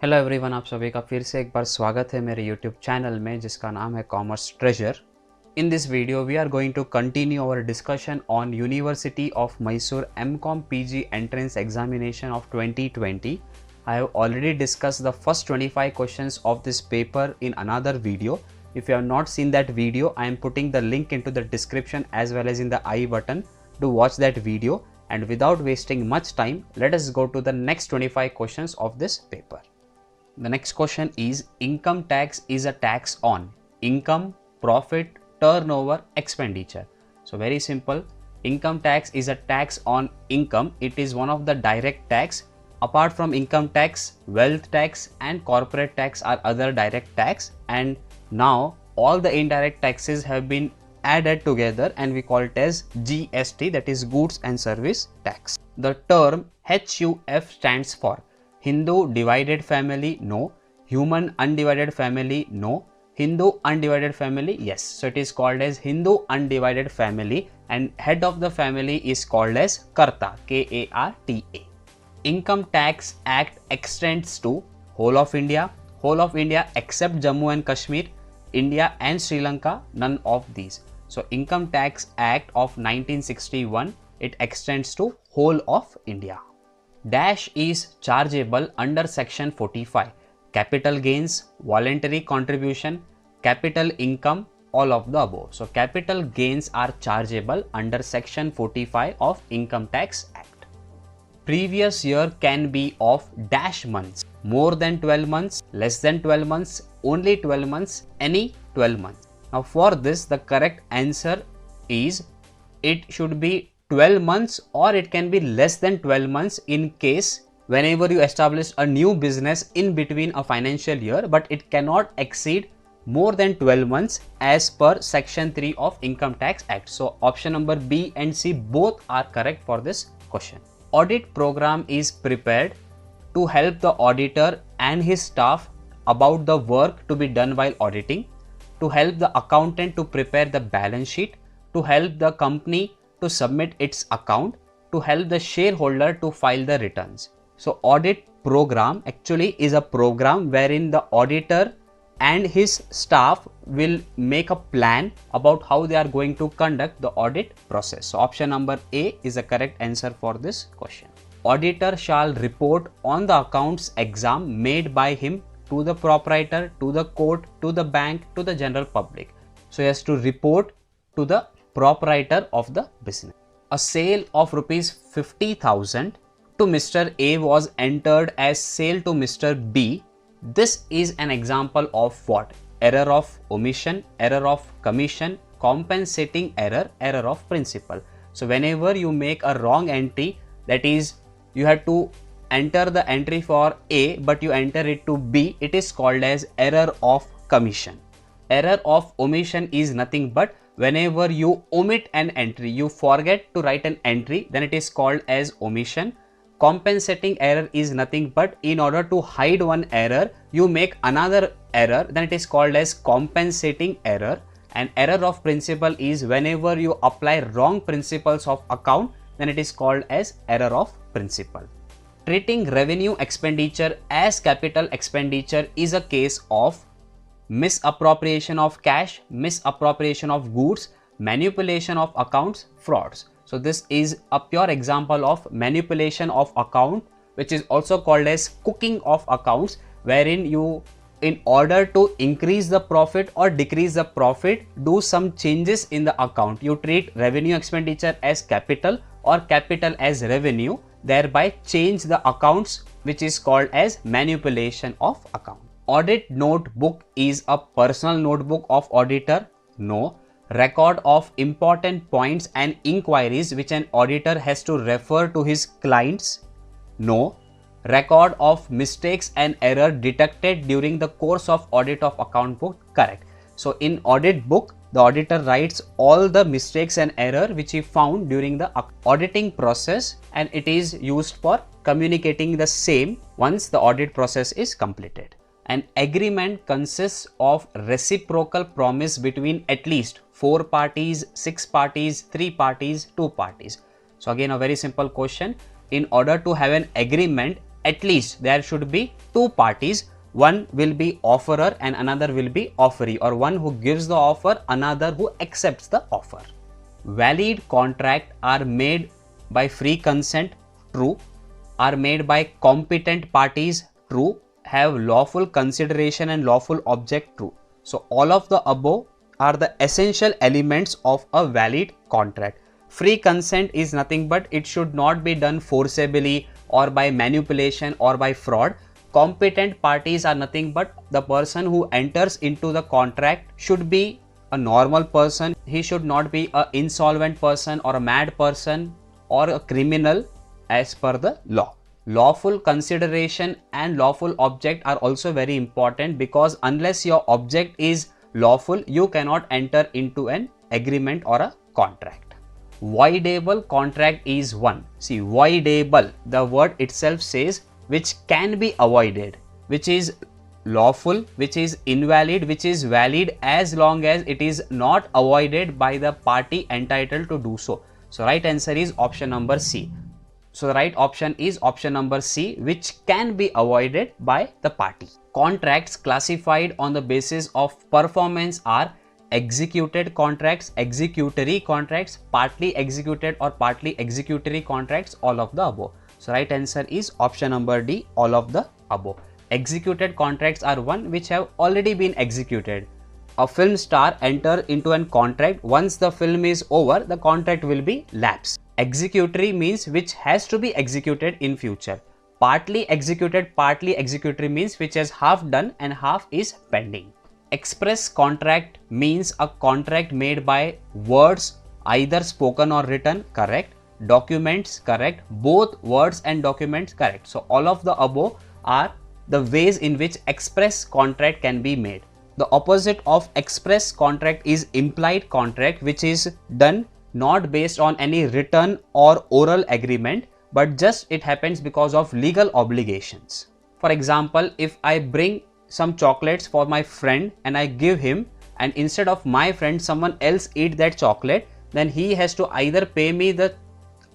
Hello everyone, आप सभी का फिर से एक बार स्वागत है मेरे यूट्यूब चैनल में जिसका नाम है commerce treasure. In this video we are going to continue our discussion on university of Mysore MCOM PG entrance examination of 2020. I have already discussed the first 25 questions of this paper in another video. If you have not seen that video, I am putting the link into the description as well as in the I button to watch that video. And without wasting much time, let us go to the next 25 questions of this paper. The next question is, income tax is a tax on income, profit, turnover, expenditure. So very simple, income tax is a tax on income. It is one of the direct tax. Apart from income tax, wealth tax and corporate tax are other direct tax, and now all the indirect taxes have been added together and we call it as GST, that is goods and service tax. The term HUF stands for Hindu divided family, no. Human undivided family, no. Hindu undivided family, yes. So it is called as Hindu undivided family, and head of the family is called as Karta, K-A-R-T-A. Income Tax Act extends to whole of India except Jammu and Kashmir, India and Sri Lanka, none of these. So Income Tax Act of 1961, it extends to whole of India. Dash is chargeable under section 45, capital gains, voluntary contribution, capital income, all of the above. So capital gains are chargeable under section 45 of Income Tax Act. Previous year can be of dash months, more than 12 months, less than 12 months, only 12 months, any 12 months. Now for this, the correct answer is it should be 12 months or it can be less than 12 months in case whenever you establish a new business in between a financial year, but it cannot exceed more than 12 months as per section 3 of Income Tax Act. So option number B and C both are correct for this question. Audit program is prepared to help the auditor and his staff about the work to be done while auditing, to help the accountant to prepare the balance sheet, to help the company to submit its account, to help the shareholder to file the returns. So audit program actually is a program wherein the auditor and his staff will make a plan about how they are going to conduct the audit process. So option number A is the correct answer for this question. Auditor shall report on the accounts exam made by him to the proprietor, to the court, to the bank, to the general public. So he has to report to the proprietor of the business. A sale of rupees 50,000 to Mr. A was entered as sale to Mr. B. This is an example of what? Error of omission, error of commission, compensating error, error of principal. So whenever you make a wrong entry, that is you have to enter the entry for A but you enter it to B, it is called as error of commission. Error of omission is nothing but whenever you omit an entry, you forget to write an entry, then it is called as omission. Compensating error is nothing but in order to hide one error, you make another error, then it is called as compensating error. And error of principle is whenever you apply wrong principles of account, then it is called as error of principle. Treating revenue expenditure as capital expenditure is a case of misappropriation of cash, misappropriation of goods, manipulation of accounts, frauds. So this is a pure example of manipulation of account, which is also called as cooking of accounts, wherein you, in order to increase the profit or decrease the profit, do some changes in the account. You treat revenue expenditure as capital or capital as revenue, thereby change the accounts, which is called as manipulation of account. Audit notebook is a personal notebook of auditor? No. Record of important points and inquiries which an auditor has to refer to his clients? No. Record of mistakes and error detected during the course of audit of account book? Correct. So in audit book, the auditor writes all the mistakes and error which he found during the auditing process, and it is used for communicating the same once the audit process is completed. An agreement consists of reciprocal promise between at least 4 parties, 6 parties, 3 parties, 2 parties. So again a very simple question. In order to have an agreement, at least there should be two parties. One will be offerer and another will be offeree, or one who gives the offer, another who accepts the offer. Valid contract are made by free consent, true. Are made by competent parties, true. Have lawful consideration and lawful object, true. So all of the above are the essential elements of a valid contract. Free consent is nothing but it should not be done forcibly or by manipulation or by fraud. Competent parties are nothing but the person who enters into the contract should be a normal person. He should not be an insolvent person or a mad person or a criminal as per the law. Lawful consideration and lawful object are also very important, because unless your object is lawful, you cannot enter into an agreement or a contract. Voidable contract is one. See, voidable, the word itself says which can be avoided, which is lawful, which is invalid, which is valid as long as it is not avoided by the party entitled to do so. So right answer is option number C. So the right option is option number C, which can be avoided by the party. Contracts classified on the basis of performance are executed contracts, executory contracts, partly executed or partly executory contracts, all of the above. So right answer is option number D, all of the above. Executed contracts are one which have already been executed. A film star enter into an contract. Once the film is over, the contract will be lapsed. Executory means which has to be executed in future. Partly executed, partly executory means which is half done and half is pending. Express contract means a contract made by words, either spoken or written, correct. Documents, correct. Both words and documents, correct. So all of the above are the ways in which express contract can be made. The opposite of express contract is implied contract, which is done not based on any written or oral agreement, but just it happens because of legal obligations. For example, if I bring some chocolates for my friend and I give him, and instead of my friend someone else eat that chocolate, then he has to either pay me the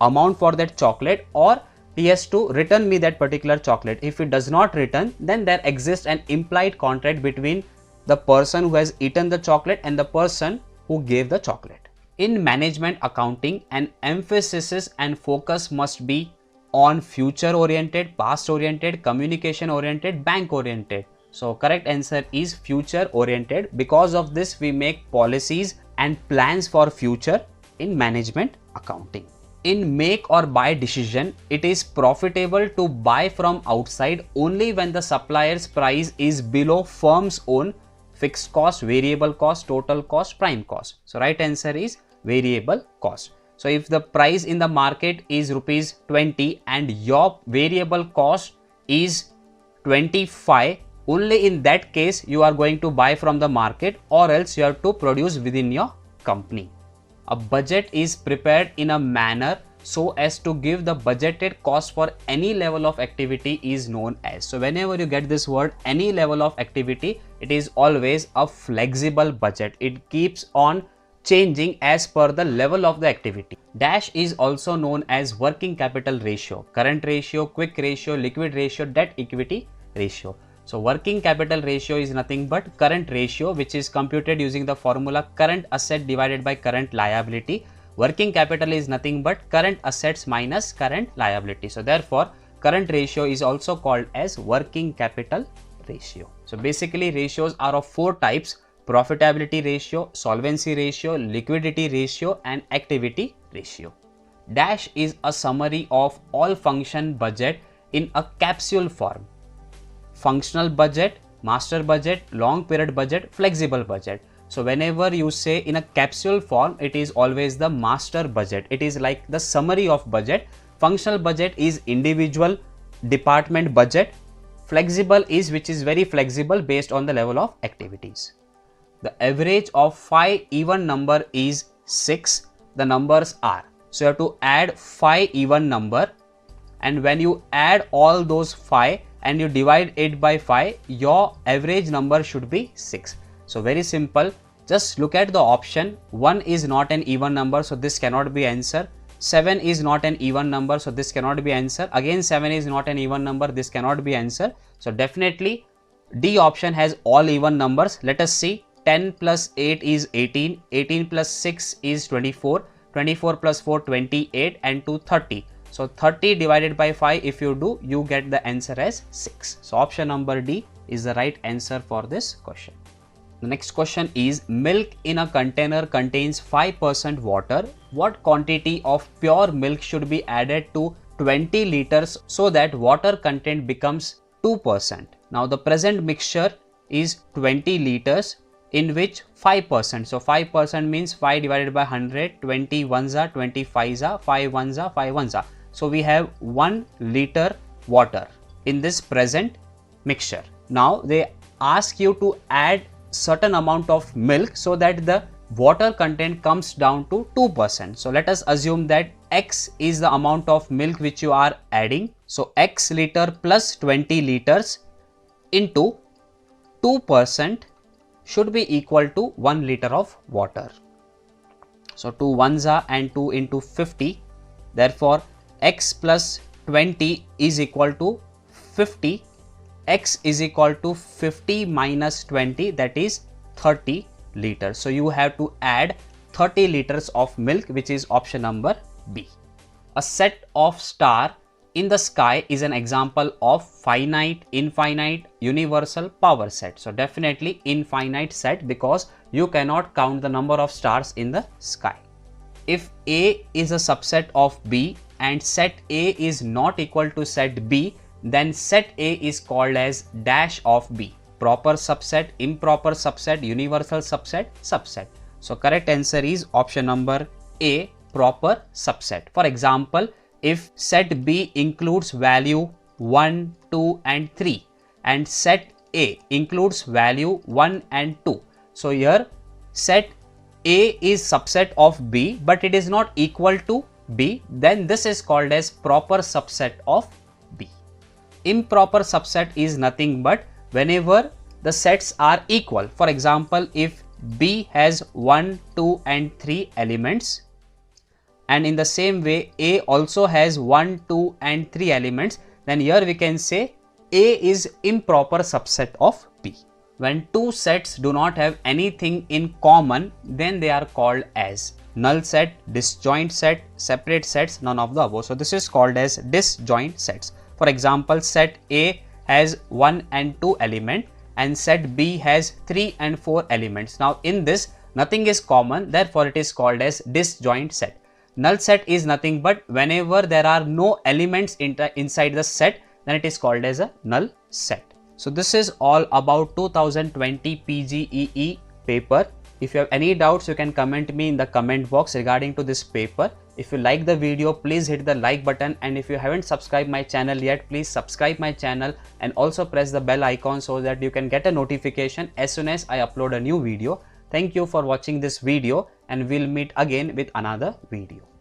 amount for that chocolate or he has to return me that particular chocolate. If he does not return, then there exists an implied contract between the person who has eaten the chocolate and the person who gave the chocolate. In management accounting, an emphasis and focus must be on future oriented, past oriented, communication oriented, bank oriented. So correct answer is future oriented. Because of this, we make policies and plans for future in management accounting. In make or buy decision, it is profitable to buy from outside only when the supplier's price is below firm's own fixed cost, variable cost, total cost, prime cost. So right answer is variable cost. So if the price in the market is rupees 20 and your variable cost is 25, only in that case you are going to buy from the market, or else you have to produce within your company. A budget is prepared in a manner so as to give the budgeted cost for any level of activity is known as. So whenever you get this word any level of activity, it is always a flexible budget. It keeps on changing as per the level of the activity. Dash is also known as working capital ratio, current ratio, quick ratio, liquid ratio, debt equity ratio. So working capital ratio is nothing but current ratio, which is computed using the formula current asset divided by current liability. Working capital is nothing but current assets minus current liability. So therefore, current ratio is also called as working capital ratio. So basically ratios are of four types: profitability ratio, solvency ratio, liquidity ratio and activity ratio. Dash is a summary of all function budget in a capsule form. Functional budget, master budget, long period budget, flexible budget. So whenever you say in a capsule form, it is always the master budget. It is like the summary of budget. Functional budget is individual department budget. Flexible is which is very flexible based on the level of activities. The average of 5 even number is 6. The numbers are. So you have to add 5 even number, and when you add all those 5 and you divide it by 5, your average number should be 6. So very simple. Just look at the option. 1 is not an even number, so this cannot be answer. 7 is not an even number, so this cannot be answer. Again 7 is not an even number, this cannot be answer. So definitely D option has all even numbers. Let us see. 10 plus 8 is 18, 18 plus 6 is 24, 24 plus 4 28 and 2 30. So 30 divided by 5 if you do, you get the answer as 6. So option number D is the right answer for this question. The next question is, milk in a container contains 5% water. What quantity of pure milk should be added to 20 liters so that water content becomes 2%? Now the present mixture is 20 liters in which 5%. So 5% means 5 divided by 100, 20 ones are 25 are 5 ones are 5 ones are. So we have 1 liter water in this present mixture. Now they ask you to add certain amount of milk so that the water content comes down to 2%. So let us assume that X is the amount of milk which you are adding. So X liter plus 20 liters into 2% should be equal to 1 liter of water. So 2 ones are and 2 into 50. Therefore X plus 20 is equal to 50. X is equal to 50 minus 20, that is 30 liters. So you have to add 30 liters of milk, which is option number B. A set of stars in the sky is an example of finite, infinite, universal, power set. So definitely infinite set, because you cannot count the number of stars in the sky. If A is a subset of B and set A is not equal to set B, then set A is called as dash of B. Proper subset, improper subset, universal subset, subset. So correct answer is option number A, proper subset. For example, if set B includes value 1, 2 and 3 and set A includes value 1 and 2. So here set A is subset of B but it is not equal to B, then this is called as proper subset of B. Improper subset is nothing but whenever the sets are equal. For example, if B has 1, 2 and 3 elements, and in the same way A also has 1, 2 and 3 elements, then here we can say A is improper subset of B. When two sets do not have anything in common, then they are called as null set, disjoint set, separate sets, none of the above. So this is called as disjoint sets. For example, set A has 1 and 2 element and set B has 3 and 4 elements. Now in this nothing is common, therefore it is called as disjoint set. Null set is nothing but whenever there are no elements inside the set, then it is called as a null set. So this is all about 2020 PGEE paper. If you have any doubts, you can comment me in the comment box regarding to this paper. If you like the video, please hit the like button, and if you haven't subscribed my channel yet, please subscribe my channel and also press the bell icon so that you can get a notification as soon as I upload a new video. Thank you for watching this video and we'll meet again with another video.